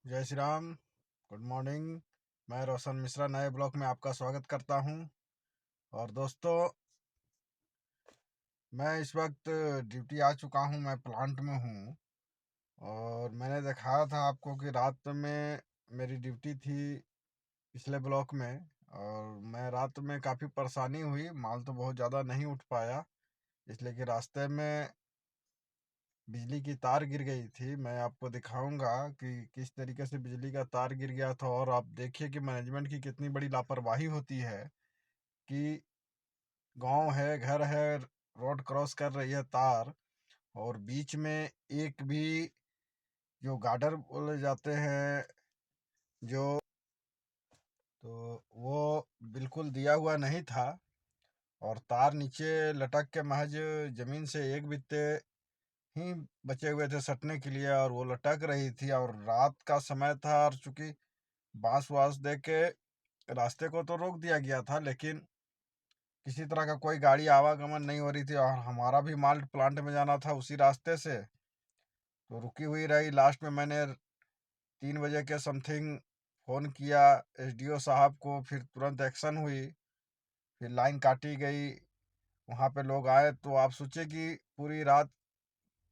जय Shri Ram. Good morning. मैं रोशन मिश्रा नए ब्लॉक में आपका स्वागत करता हूं। और दोस्तों, मैं इस वक्त ड्यूटी आ चुका हूं। मैं प्लांट में हूं और मैंने दिखाया था आपको कि रात में मेरी ड्यूटी थी पिछले ब्लॉक में। और मैं रात में काफ़ी परेशानी हुई, माल तो बहुत ज़्यादा नहीं उठ पाया, इसलिए कि रास्ते में बिजली की तार गिर गई थी। मैं आपको दिखाऊंगा कि किस तरीके से बिजली का तार गिर गया था। और आप देखिए कि मैनेजमेंट की कितनी बड़ी लापरवाही होती है कि गांव है, घर है, रोड क्रॉस कर रही है तार, और बीच में एक भी जो गार्डर बोले जाते हैं, जो तो वो बिल्कुल दिया हुआ नहीं था। और तार नीचे लटक के महज जमीन से एक बित्ते ही बचे हुए थे सटने के लिए, और वो लटक रही थी। और रात का समय था, और चूंकि बांस वास दे के रास्ते को तो रोक दिया गया था, लेकिन किसी तरह का कोई गाड़ी आवागमन नहीं हो रही थी। और हमारा भी माल प्लांट में जाना था उसी रास्ते से, तो रुकी हुई रही। लास्ट में मैंने 3 बजे के समथिंग फ़ोन किया एसडीओ साहब को, फिर तुरंत एक्शन हुई, फिर लाइन काटी गई। वहाँ पे लोग आए तो आप सोचिए कि पूरी रात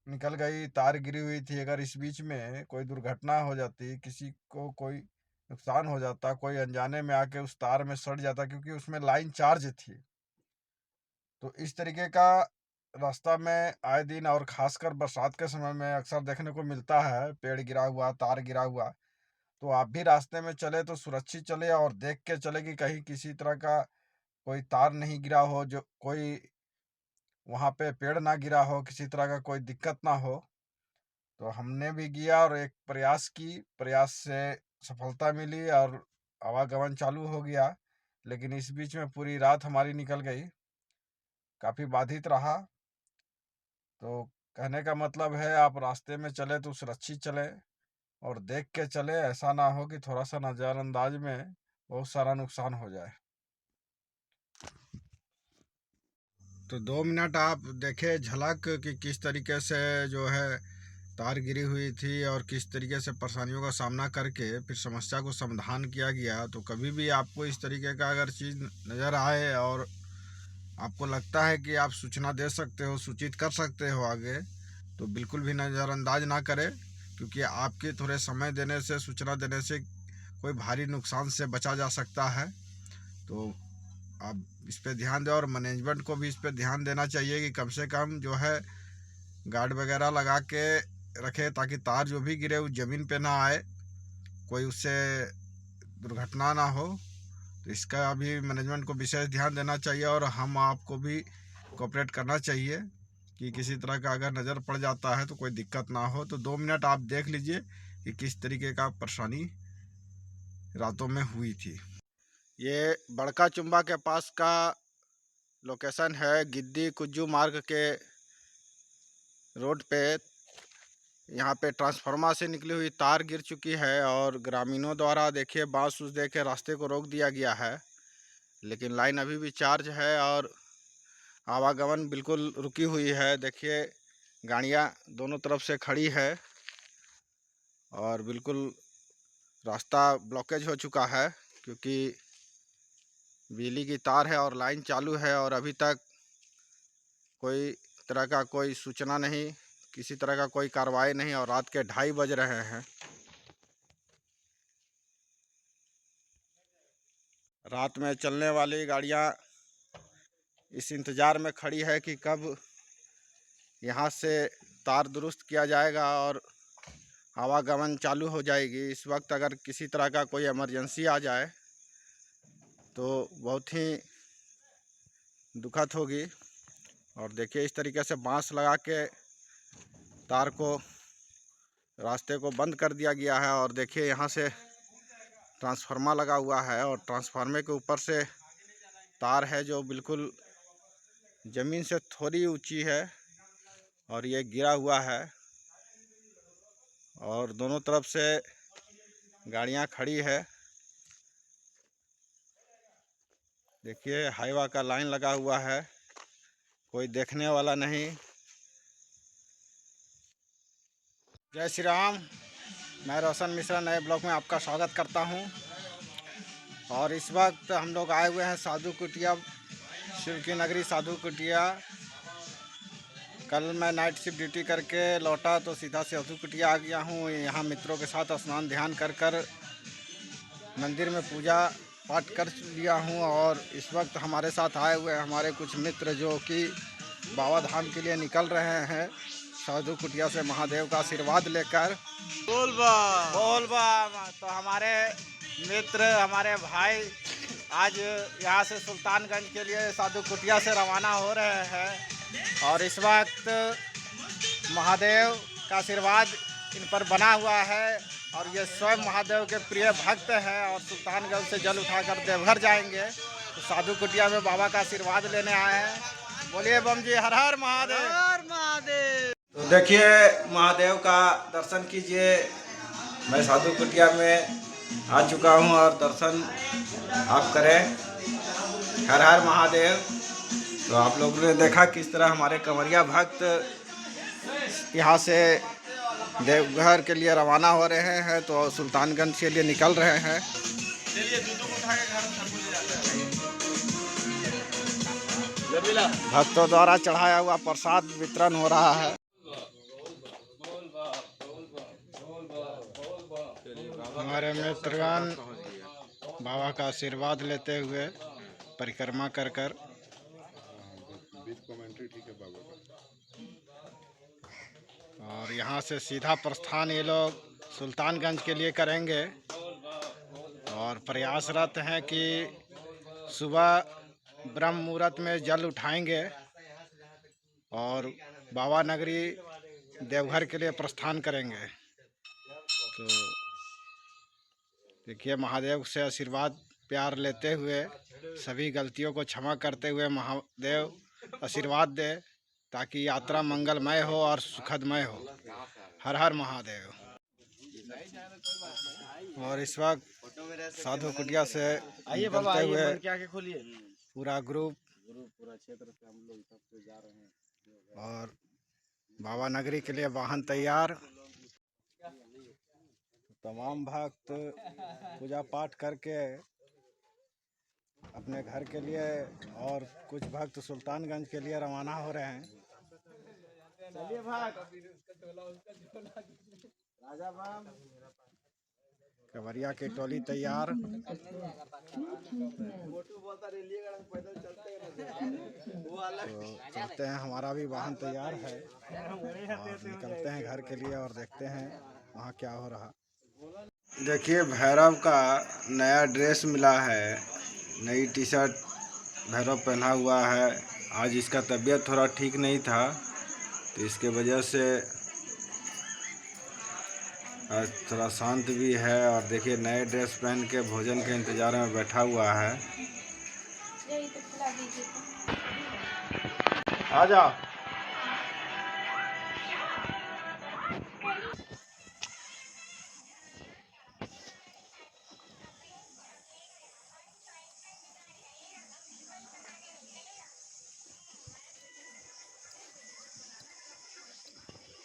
निकल गई, तार गिरी हुई थी। अगर इस बीच में कोई दुर्घटना हो जाती, किसी को कोई नुकसान हो जाता, कोई अनजाने में आके उस तार में सट जाता, क्योंकि उसमें लाइन चार्ज थी। तो इस तरीके का रास्ता में आए दिन, और खासकर बरसात के समय में अक्सर देखने को मिलता है, पेड़ गिरा हुआ, तार गिरा हुआ। तो आप भी रास्ते में चले तो सुरक्षित चले, और देख के चले कि कहीं किसी तरह का कोई तार नहीं गिरा हो, जो कोई वहाँ पे पेड़ ना गिरा हो, किसी तरह का कोई दिक्कत ना हो। तो हमने भी किया और एक प्रयास से सफलता मिली, और आवागमन चालू हो गया। लेकिन इस बीच में पूरी रात हमारी निकल गई, काफ़ी बाधित रहा। तो कहने का मतलब है, आप रास्ते में चले तो सुरक्षित चले और देख के चले। ऐसा ना हो कि थोड़ा सा नज़रअंदाज में बहुत सारा नुकसान हो जाए। तो 2 मिनट आप देखे झलक कि किस तरीके से जो है तार गिरी हुई थी, और किस तरीके से परेशानियों का सामना करके फिर समस्या को समाधान किया गया। तो कभी भी आपको इस तरीके का अगर चीज़ नज़र आए और आपको लगता है कि आप सूचना दे सकते हो, सूचित कर सकते हो आगे, तो बिल्कुल भी नज़रअंदाज ना करें, क्योंकि आपके थोड़े समय देने से, सूचना देने से कोई भारी नुकसान से बचा जा सकता है। तो आप इस पे ध्यान दें, और मैनेजमेंट को भी इस पे ध्यान देना चाहिए कि कम से कम जो है गार्ड वगैरह लगा के रखे, ताकि तार जो भी गिरे उस ज़मीन पे ना आए, कोई उससे दुर्घटना ना हो। तो इसका भी मैनेजमेंट को विशेष ध्यान देना चाहिए, और हम आपको भी कोऑपरेट करना चाहिए कि किसी तरह का अगर नज़र पड़ जाता है तो कोई दिक्कत ना हो। तो 2 मिनट आप देख लीजिए कि किस तरीके का परेशानी रातों में हुई थी। ये बड़का चुम्बा के पास का लोकेशन है, गिद्दी कुज्जू मार्ग के रोड पे। यहाँ पे ट्रांसफार्मर से निकली हुई तार गिर चुकी है, और ग्रामीणों द्वारा देखिए बांस उस दे के रास्ते को रोक दिया गया है। लेकिन लाइन अभी भी चार्ज है, और आवागमन बिल्कुल रुकी हुई है। देखिए गाड़ियाँ दोनों तरफ से खड़ी है, और बिल्कुल रास्ता ब्लॉकेज हो चुका है, क्योंकि बिजली की तार है और लाइन चालू है, और अभी तक कोई तरह का कोई सूचना नहीं, किसी तरह का कोई कार्रवाई नहीं। और रात के 2:30 बज रहे हैं। रात में चलने वाली गाड़ियाँ इस इंतज़ार में खड़ी है कि कब यहाँ से तार दुरुस्त किया जाएगा और आवागमन चालू हो जाएगी। इस वक्त अगर किसी तरह का कोई इमरजेंसी आ जाए तो बहुत ही दुखद होगी। और देखिए इस तरीके से बांस लगा के तार को, रास्ते को बंद कर दिया गया है। और देखिए यहाँ से ट्रांसफार्मर लगा हुआ है, और ट्रांसफार्मर के ऊपर से तार है जो बिल्कुल ज़मीन से थोड़ी ऊंची है, और ये गिरा हुआ है। और दोनों तरफ से गाड़ियां खड़ी है। देखिए हाईवा का लाइन लगा हुआ है, कोई देखने वाला नहीं। जय श्री राम। मैं रोशन मिश्रा नए ब्लॉग में आपका स्वागत करता हूं। और इस वक्त हम लोग आए हुए हैं साधु कुटिया, शिव की नगरी साधु कुटिया। कल मैं नाइट शिफ्ट ड्यूटी करके लौटा तो सीधा साधु कुटिया आ गया हूं। यहाँ मित्रों के साथ स्नान ध्यान कर मंदिर में पूजा पाठ कर लिया हूं। और इस वक्त हमारे साथ आए हुए हैं हमारे कुछ मित्र जो कि बाबा धाम के लिए निकल रहे हैं साधु कुटिया से महादेव का आशीर्वाद लेकर। बोल बा तो हमारे मित्र, हमारे भाई आज यहाँ से सुल्तानगंज के लिए साधु कुटिया से रवाना हो रहे हैं। और इस वक्त महादेव का आशीर्वाद इन पर बना हुआ है और ये स्वयं महादेव के प्रिय भक्त हैं और सुल्तानगंज से जल उठाकर देवघर जाएंगे। तो साधु कुटिया में बाबा का आशीर्वाद लेने आए हैं। बोलिए बम जी, हर हर महादेव, हर महादेव। तो देखिए महादेव का दर्शन कीजिए। मैं साधु कुटिया में आ चुका हूं और दर्शन आप करें। हर हर महादेव। तो आप लोगों ने देखा किस तरह हमारे कंवरिया भक्त यहाँ से देवघर के लिए रवाना हो रहे हैं तो सुल्तानगंज के लिए निकल रहे हैं। भक्तों द्वारा चढ़ाया हुआ प्रसाद वितरण हो रहा है। हमारे मित्रगण बाबा का आशीर्वाद लेते हुए परिक्रमा कर और यहाँ से सीधा प्रस्थान ये लोग सुल्तानगंज के लिए करेंगे। और प्रयासरत हैं कि सुबह ब्रह्म मुहूर्त में जल उठाएंगे और बाबा नगरी देवघर के लिए प्रस्थान करेंगे। तो देखिए महादेव से आशीर्वाद प्यार लेते हुए सभी गलतियों को क्षमा करते हुए महादेव आशीर्वाद दे ताकि यात्रा मंगलमय हो और सुखदमय हो। हर हर महादेव। और इस वक्त साधु कुटिया से निकलते हुए पूरा ग्रुप पूरा क्षेत्र से हम लोग सबसे जा रहे हैं और बाबा नगरी के लिए वाहन तैयार। तमाम भक्त पूजा पाठ करके अपने घर के लिए और कुछ भक्त सुल्तानगंज के लिए रवाना हो रहे हैं। चलिए राजा बाम कंवरिया की टोली तैयार। तो चलते हैं, हमारा भी वाहन तैयार है और निकलते हैं घर के लिए और देखते हैं वहाँ क्या हो रहा। देखिए भैरव का नया ड्रेस मिला है, नई टी शर्ट भैरव पहना हुआ है। आज इसका तबीयत थोड़ा ठीक नहीं था तो इसके वजह से आज थोड़ा शांत भी है। और देखिए नए ड्रेस पहन के भोजन के इंतजार में बैठा हुआ है। आ जाओ।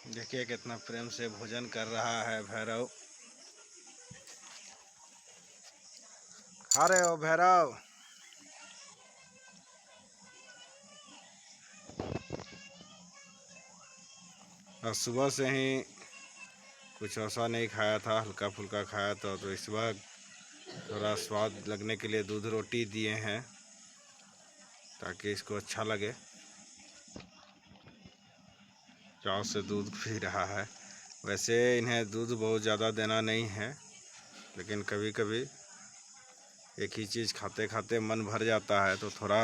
देखिए कितना प्रेम से भोजन कर रहा है भैरव। खा रहे हो भैरव? और सुबह से ही कुछ ऐसा नहीं खाया था, हल्का फुल्का खाया था। तो इस वक्त थोड़ा स्वाद लगने के लिए दूध रोटी दिए हैं ताकि इसको अच्छा लगे। चाव से दूध पी रहा है। वैसे इन्हें दूध बहुत ज़्यादा देना नहीं है, लेकिन कभी कभी एक ही चीज़ खाते खाते मन भर जाता है तो थोड़ा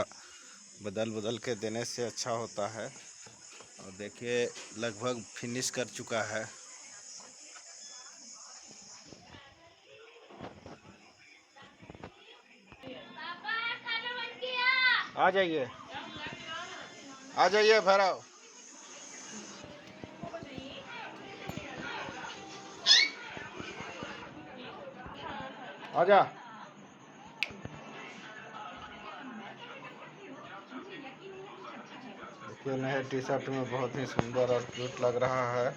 बदल बदल के देने से अच्छा होता है। और देखिए लगभग फिनिश कर चुका है। आ जाइए, आ जाइए भैरव। आजा। देखिए नए टी शर्ट में बहुत ही सुंदर और क्यूट लग रहा है।